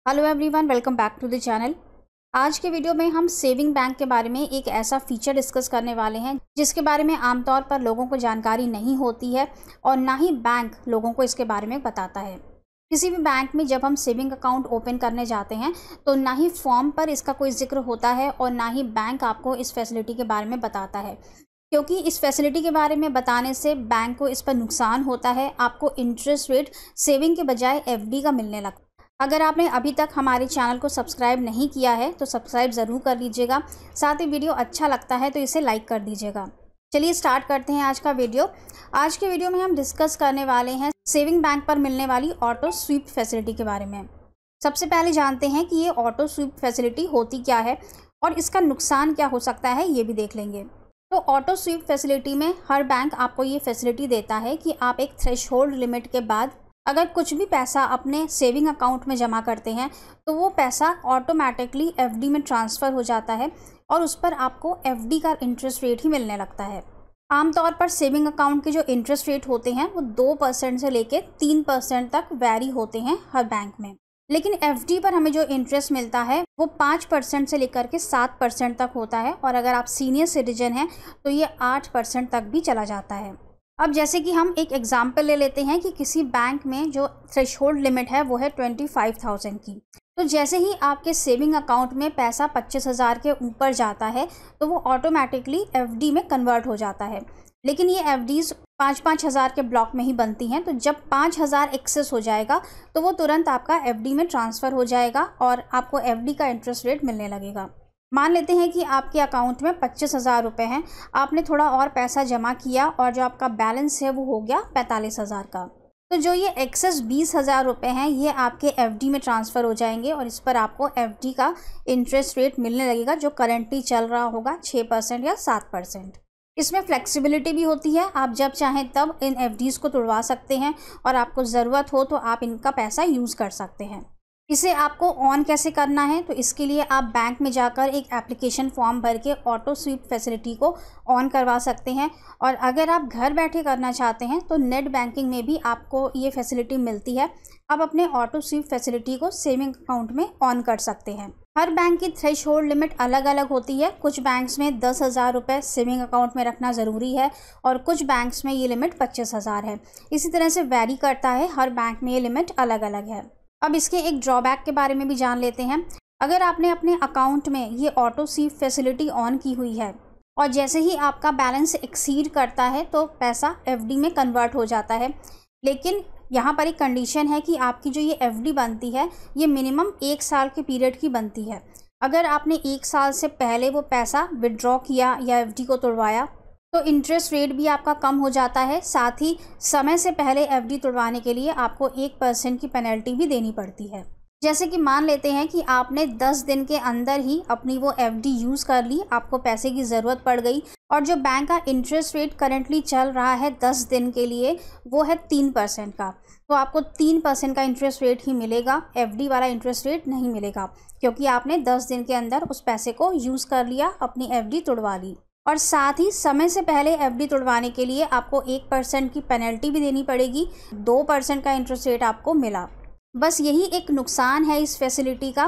Hello everyone, welcome back to the channel. आज के video में हम सेविंग बैंक के बारे में एक ऐसा फीचर डिस्कस करने वाले हैं जिसके बारे में आमतौर पर लोगों को जानकारी नहीं होती है और ना ही बैंक लोगों को इसके बारे में बताता है। किसी भी बैंक में जब हम सेविंग अकाउंट ओपन करने जाते हैं तो ना ही फॉर्म पर इसका कोई जिक्र होता है और ना ही बैंक आपको इस फैसिलिटी के बारे में बताता है, क्योंकि इस फैसिलिटी के बारे में बताने से बैंक को इस पर नुकसान होता है। आपको इंटरेस्ट रेट सेविंग के बजाय एफडी का मिलने लगता है। अगर आपने अभी तक हमारे चैनल को सब्सक्राइब नहीं किया है तो सब्सक्राइब ज़रूर कर लीजिएगा। साथ ही वीडियो अच्छा लगता है तो इसे लाइक कर दीजिएगा। चलिए स्टार्ट करते हैं आज का वीडियो। आज के वीडियो में हम डिस्कस करने वाले हैं सेविंग बैंक पर मिलने वाली ऑटो स्वीप फैसिलिटी के बारे में। सबसे पहले जानते हैं कि ये ऑटो स्वीप फैसिलिटी होती क्या है और इसका नुकसान क्या हो सकता है, ये भी देख लेंगे। तो ऑटो स्वीप फैसिलिटी में हर बैंक आपको ये फैसिलिटी देता है कि आप एक थ्रेशहोल्ड लिमिट के बाद अगर कुछ भी पैसा अपने सेविंग अकाउंट में जमा करते हैं तो वो पैसा ऑटोमेटिकली एफडी में ट्रांसफ़र हो जाता है और उस पर आपको एफडी का इंटरेस्ट रेट ही मिलने लगता है। आमतौर पर सेविंग अकाउंट के जो इंटरेस्ट रेट होते हैं वो 2% से लेकर 3% तक वैरी होते हैं हर बैंक में, लेकिन एफडी पर हमें जो इंटरेस्ट मिलता है वो 5% से लेकर के 7% तक होता है और अगर आप सीनियर सिटीजन हैं तो ये 8% तक भी चला जाता है। अब जैसे कि हम एक एग्जाम्पल ले लेते हैं कि किसी बैंक में जो थ्रेशहोल्ड लिमिट है वो है 25,000 की। तो जैसे ही आपके सेविंग अकाउंट में पैसा 25,000 के ऊपर जाता है तो वो ऑटोमेटिकली एफडी में कन्वर्ट हो जाता है। लेकिन ये एफडीज़ 5-5 हज़ार के ब्लॉक में ही बनती हैं, तो जब 5,000 एक्सेस हो जाएगा तो वो तुरंत आपका एफडी में ट्रांसफ़र हो जाएगा और आपको एफडी का इंटरेस्ट रेट मिलने लगेगा। मान लेते हैं कि आपके अकाउंट में 25,000 रुपये हैं, आपने थोड़ा और पैसा जमा किया और जो आपका बैलेंस है वो हो गया 45,000 का। तो जो ये एक्सेस 20,000 रुपये हैं ये आपके एफडी में ट्रांसफ़र हो जाएंगे और इस पर आपको एफडी का इंटरेस्ट रेट मिलने लगेगा जो करंटली चल रहा होगा 6% या 7%। इसमें फ्लेक्सिबिलिटी भी होती है, आप जब चाहें तब इन एफडीज़ को तुड़वा सकते हैं और आपको ज़रूरत हो तो आप इनका पैसा यूज़ कर सकते हैं। इसे आपको ऑन कैसे करना है, तो इसके लिए आप बैंक में जाकर एक एप्लीकेशन फॉर्म भर के ऑटो स्वीप फैसिलिटी को ऑन करवा सकते हैं। और अगर आप घर बैठे करना चाहते हैं तो नेट बैंकिंग में भी आपको ये फैसिलिटी मिलती है। आप अपने ऑटो स्वीप फैसिलिटी को सेविंग अकाउंट में ऑन कर सकते हैं। हर बैंक की थ्रेशहोल्ड लिमिट अलग अलग होती है। कुछ बैंक्स में 10,000 रुपये सेविंग अकाउंट में रखना ज़रूरी है और कुछ बैंक्स में ये लिमिट 25,000 है। इसी तरह से वैरी करता है, हर बैंक में ये लिमिट अलग अलग है। अब इसके एक ड्रॉबैक के बारे में भी जान लेते हैं। अगर आपने अपने अकाउंट में ये ऑटो स्वीप फैसिलिटी ऑन की हुई है और जैसे ही आपका बैलेंस एक्सीड करता है तो पैसा एफडी में कन्वर्ट हो जाता है, लेकिन यहाँ पर एक कंडीशन है कि आपकी जो ये एफडी बनती है ये मिनिमम 1 साल के पीरियड की बनती है। अगर आपने 1 साल से पहले वो पैसा विड्रॉ किया या एफडी को तुड़वाया तो इंटरेस्ट रेट भी आपका कम हो जाता है। साथ ही समय से पहले एफडी तुड़वाने के लिए आपको 1% की पेनल्टी भी देनी पड़ती है। जैसे कि मान लेते हैं कि आपने 10 दिन के अंदर ही अपनी वो एफडी यूज़ कर ली, आपको पैसे की ज़रूरत पड़ गई और जो बैंक का इंटरेस्ट रेट करंटली चल रहा है 10 दिन के लिए वो है 3% का, तो आपको 3% का इंटरेस्ट रेट ही मिलेगा, एफडी वाला इंटरेस्ट रेट नहीं मिलेगा, क्योंकि आपने 10 दिन के अंदर उस पैसे को यूज़ कर लिया, अपनी एफडी तुड़वा ली। और साथ ही समय से पहले एफडी तुड़वाने के लिए आपको 1% की पेनल्टी भी देनी पड़ेगी। 2% का इंटरेस्ट रेट आपको मिला। बस यही एक नुकसान है इस फैसिलिटी का।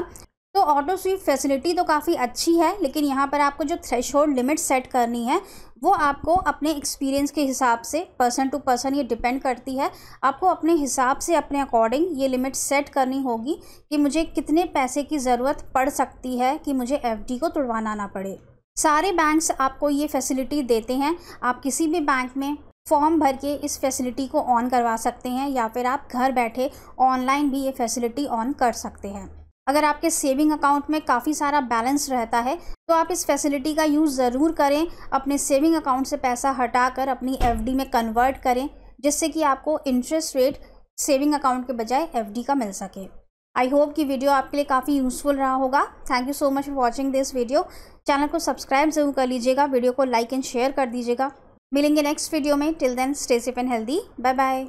तो ऑटो स्वीप फैसिलिटी तो काफ़ी अच्छी है, लेकिन यहाँ पर आपको जो थ्रेशहोल्ड लिमिट सेट करनी है वो आपको अपने एक्सपीरियंस के हिसाब से, पर्सन टू पर्सन ये डिपेंड करती है। आपको अपने हिसाब से, अपने अकॉर्डिंग ये लिमिट सेट करनी होगी कि मुझे कितने पैसे की ज़रूरत पड़ सकती है कि मुझे एफडी को तुड़वाना ना पड़े। सारे बैंक्स आपको ये फैसिलिटी देते हैं। आप किसी भी बैंक में फॉर्म भर के इस फैसिलिटी को ऑन करवा सकते हैं या फिर आप घर बैठे ऑनलाइन भी ये फैसिलिटी ऑन कर सकते हैं। अगर आपके सेविंग अकाउंट में काफ़ी सारा बैलेंस रहता है तो आप इस फैसिलिटी का यूज़ ज़रूर करें। अपने सेविंग अकाउंट से पैसा हटाकर अपनी एफडी में कन्वर्ट करें, जिससे कि आपको इंटरेस्ट रेट सेविंग अकाउंट के बजाय एफडी का मिल सके। आई होप कि वीडियो आपके लिए काफ़ी यूज़फुल रहा होगा। Thank you so much for watching this video. Channel को सब्सक्राइब ज़रूर कर लीजिएगा, वीडियो को लाइक एंड शेयर कर दीजिएगा। मिलेंगे नेक्स्ट वीडियो में। Till then stay safe and healthy. Bye bye.